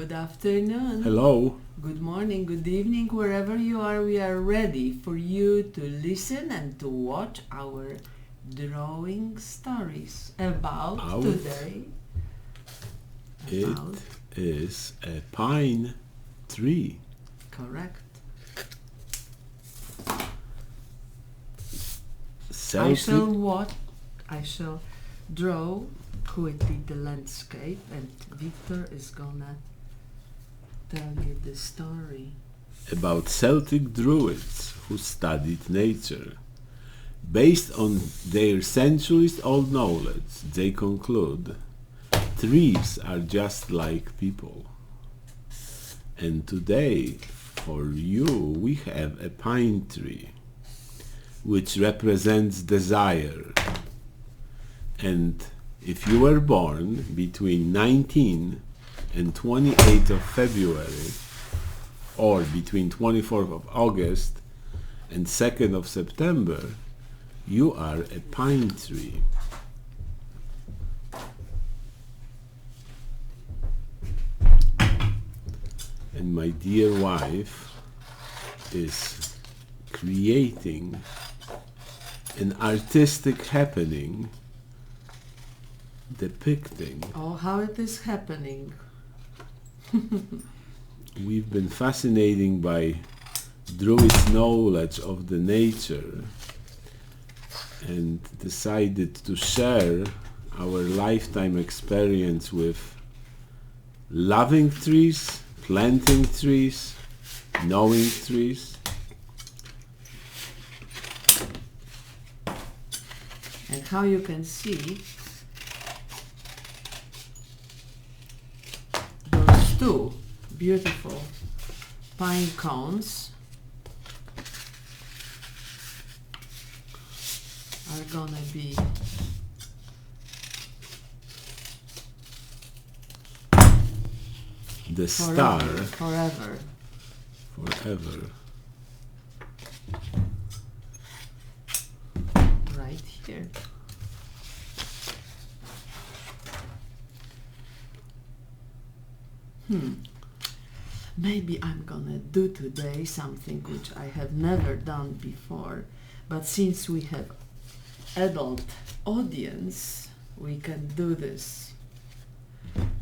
Good afternoon. Hello. Good morning, good evening, wherever you are. We are ready for you to listen and to watch our drawing stories about today. It is a pine tree. Correct. Celtic. I shall draw quickly the landscape, and Victor is gonna tell you the story About Celtic Druids who studied nature. Based on their centuries-old knowledge, they conclude trees are just like people. And today, for you, we have a pine tree, which represents desire. And if you were born between 19 and 28th of February, or between 24th of August and 2nd of September, you are a pine tree. And my dear wife is creating an artistic happening depicting. Oh, how it is happening. We've been fascinated by Druid's knowledge of the nature and decided to share our lifetime experience with loving trees, planting trees, knowing trees. And how you can see, those two beautiful pine cones are gonna be the star forever. Right here. Maybe I'm gonna do today something which I have never done before, but since we have adult audience, we can do this.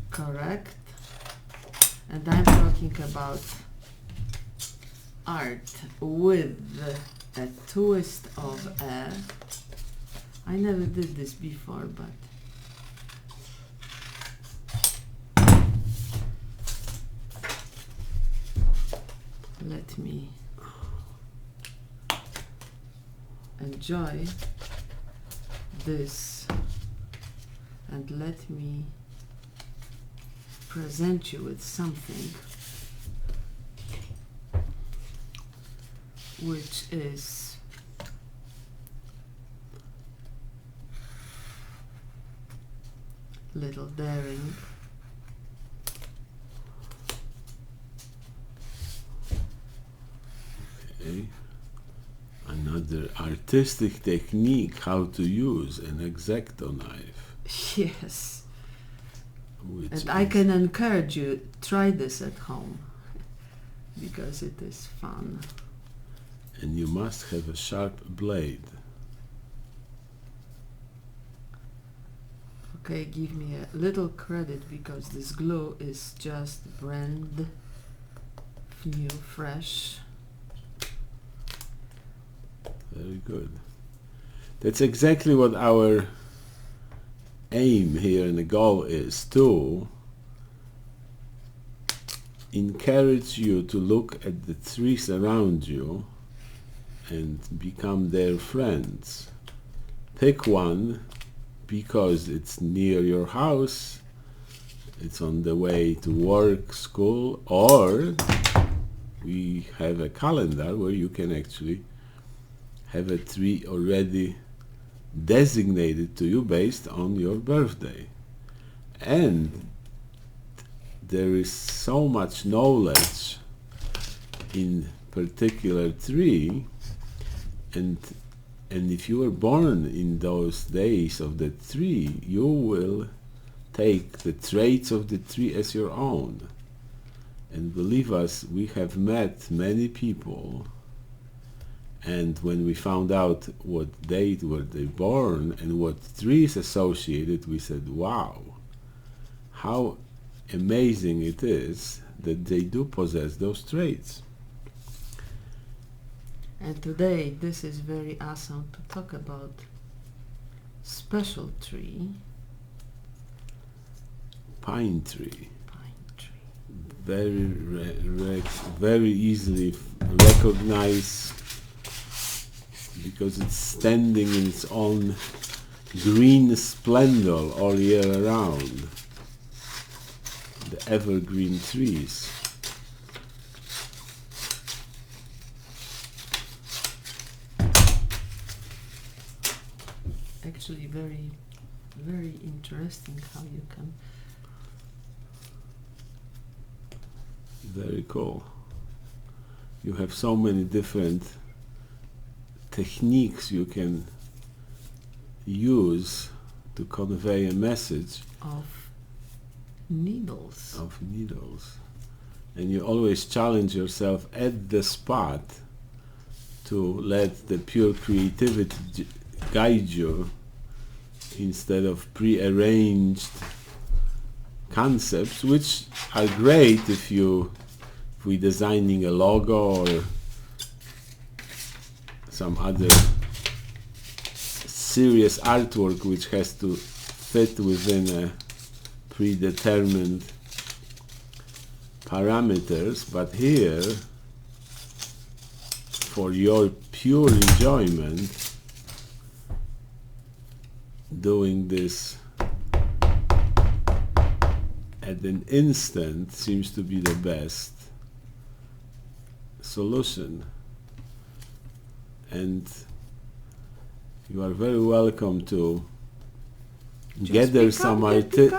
Correct? And I'm talking about art with a twist of a... I never did this before, but let me enjoy this and let me present you with something which is little daring. Okay. Another artistic technique how to use an X-Acto knife. Yes. And I can encourage you, try this at home because it is fun. And you must have a sharp blade. Okay, give me a little credit because this glue is just brand new, fresh. Very good. That's exactly what our aim here and the goal is, to encourage you to look at the trees around you and become their friends. Pick one because it's near your house, it's on the way to work, school, or we have a calendar where you can actually have a tree already designated to you based on your birthday. And there is so much knowledge in particular tree, and if you were born in those days of the tree, you will take the traits of the tree as your own. And believe us, we have met many people, and when we found out what date were they born and what trees associated, we said, wow, how amazing it is that they do possess those traits. And today this is very awesome to talk about special tree. Pine tree. Tree. Very easily recognized because it's standing in its own green splendor all year around. The evergreen trees. Actually very, very interesting how you can. Very cool. You have so many different techniques you can use to convey a message Of needles. And you always challenge yourself at the spot to let the pure creativity guide you instead of pre-arranged concepts, which are great if we're designing a logo or some other serious artwork which has to fit within a predetermined parameters. But here, for your pure enjoyment, doing this at an instant seems to be the best solution. And you are very welcome to gather some artistic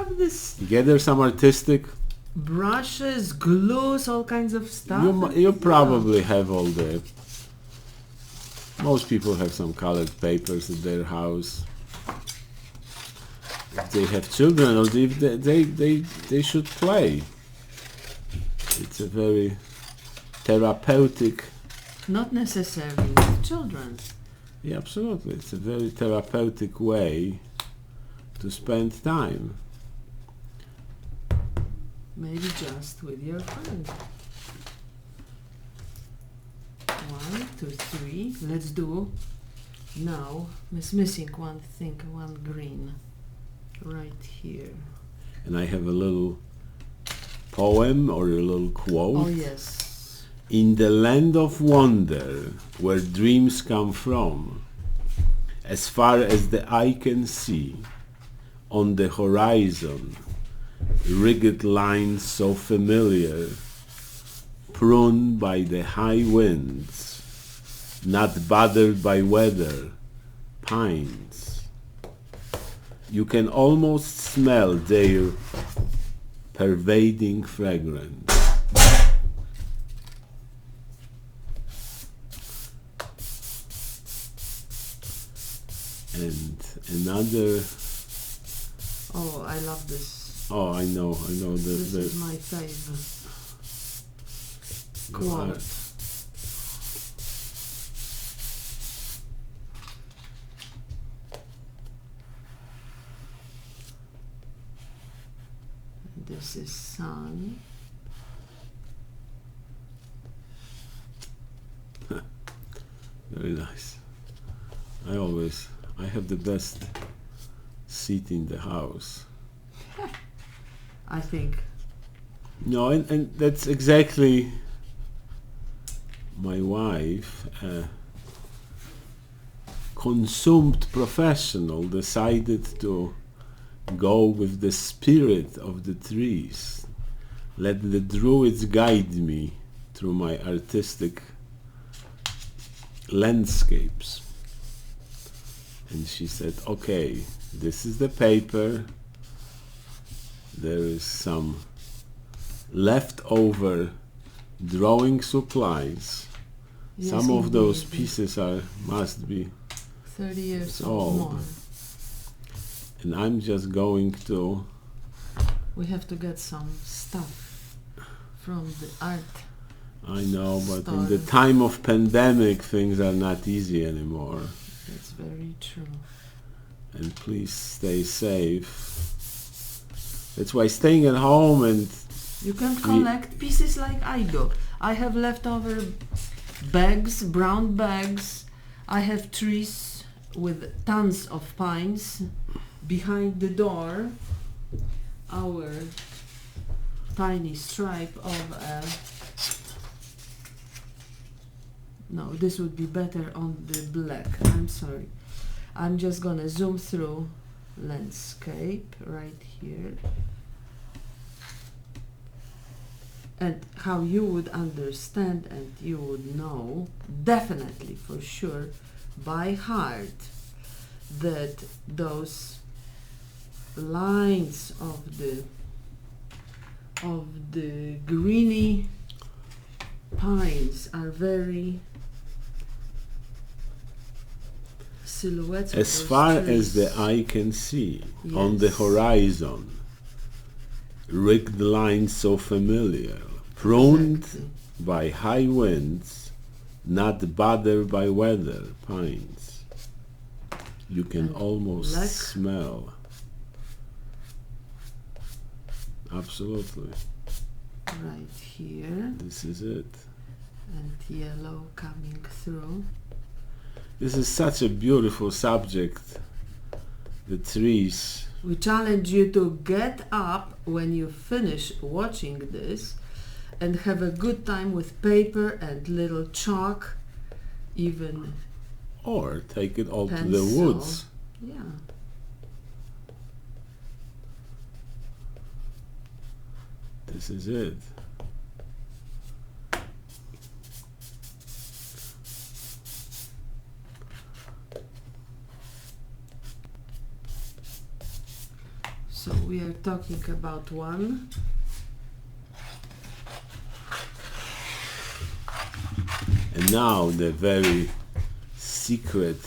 brushes, glues, all kinds of stuff. You probably have all the. Most people have some colored papers at their house. If they have children, or they should play. It's a very therapeutic. Not necessarily with children. Yeah, absolutely. It's a very therapeutic way to spend time. Maybe just with your friend. 1, 2, 3. Let's do. Now, it's missing one thing, one green. Right here. And I have a little poem or a little quote. Oh yes. In the land of wonder, where dreams come from, as far as the eye can see, on the horizon, rigged lines so familiar, pruned by the high winds, not bothered by weather, pines. You can almost smell their pervading fragrance. And another. Oh, I love this. Oh, I know. This is my favorite quote. This is sun. Very nice. I have the best seat in the house. I think. No, and that's exactly my wife, consumed professional, decided to go with the spirit of the trees. Let the Druids guide me through my artistic landscapes. And she said, okay, this is the paper. There is some leftover drawing supplies. Yes, some of those indeed. pieces must be 30 years old. more. And I'm just going to. We have to get some stuff from the art. I know, but in story. the time of pandemic, things are not easy anymore. That's very true. And please stay safe. That's why staying at home and You can collect pieces like I do. I have leftover bags, brown bags. I have trees with tons of pines behind the door. Our tiny stripe of no, this would be better on the black. I'm sorry. I'm just gonna zoom through landscape right here. And how you would understand and you would know, definitely for sure, by heart, that those lines of the greeny pines are very silhouettes. as far as the eye can see, on the horizon, rigged lines so familiar, pruned by high winds, not bothered by weather, pines. You can And almost black. smell. Absolutely. Right here, This is it. and yellow coming through. This is such a beautiful subject. The trees. We challenge you to get up when you finish watching this and have a good time with paper and little chalk, even Or take it all to pencil. the woods. Yeah. This is it. So we are talking about one. And now the very secret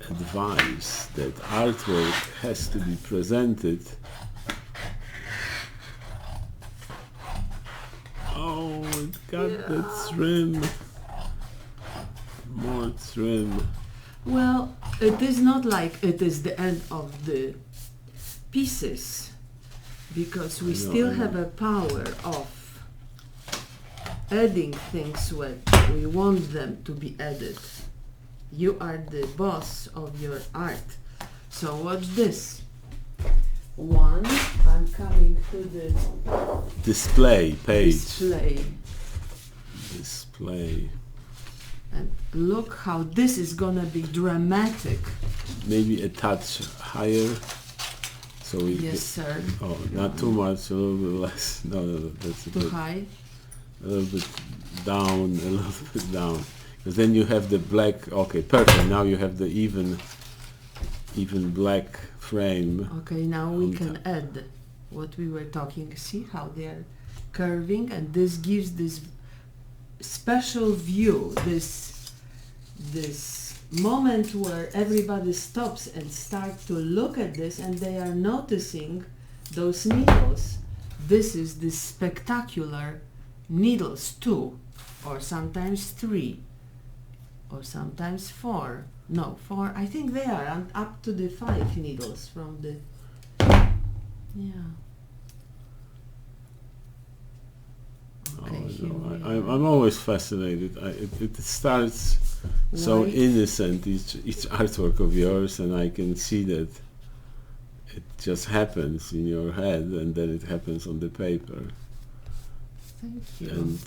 advice that artwork has to be presented. Oh, it got that trim. More trim. Well, it is not like it is the end of the pieces, because we still have a power of adding things when we want them to be added. You are the boss of your art. So watch this. One, I'm coming to the Display page. display. And look how this is gonna be dramatic. Maybe a touch higher. So we Yes, sir. oh, not too much, a little bit less. No, that's a Too bit, high. a little bit down, a little bit down. Because then you have the black. Okay, perfect. Now you have the even black frame. Okay, now we on can add what we were talking. See how they are curving, and this gives this special view, this moment where everybody stops and start to look at this, and they are noticing those needles. This is the spectacular needles, 2 or sometimes 3 or sometimes 4. No, 4. I think they are up to the 5 needles from the. Yeah. Okay, Oh, here no, we are. I'm always fascinated. It starts so White. innocent, each artwork of yours, and I can see that it just happens in your head, and then it happens on the paper. Thank you.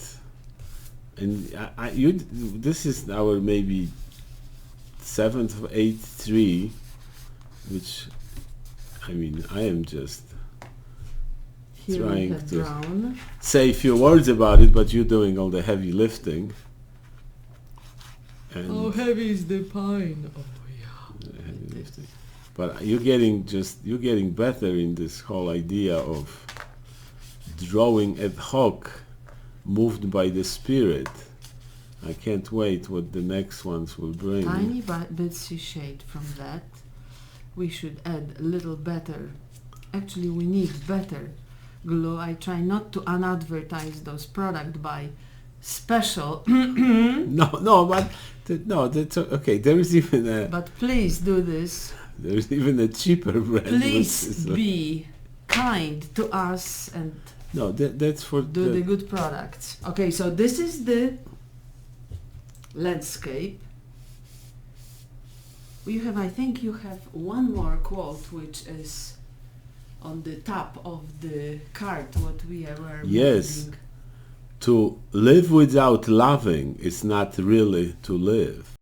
And this is our maybe 7th or 8th tree, which, I mean, I am just Here we trying have to brown. say a few words about it, but you're doing all the heavy lifting. And How heavy is the pine? Oh yeah. heavy lifting. But you're getting better in this whole idea of drawing ad hoc, moved by the spirit. I can't wait what the next ones will bring. Tiny bitsy shade from that. We should add a little better. Actually, we need better glue. I try not to unadvertise those products by special. No, but that's okay. There is even a But please do this. there is even a cheaper brand. Please which is like- be kind to us and no, that's for do the good products. Okay, so this is the landscape. I think you have one more quote, which is on the top of the card, what we were Yes. reading. To live without loving is not really to live.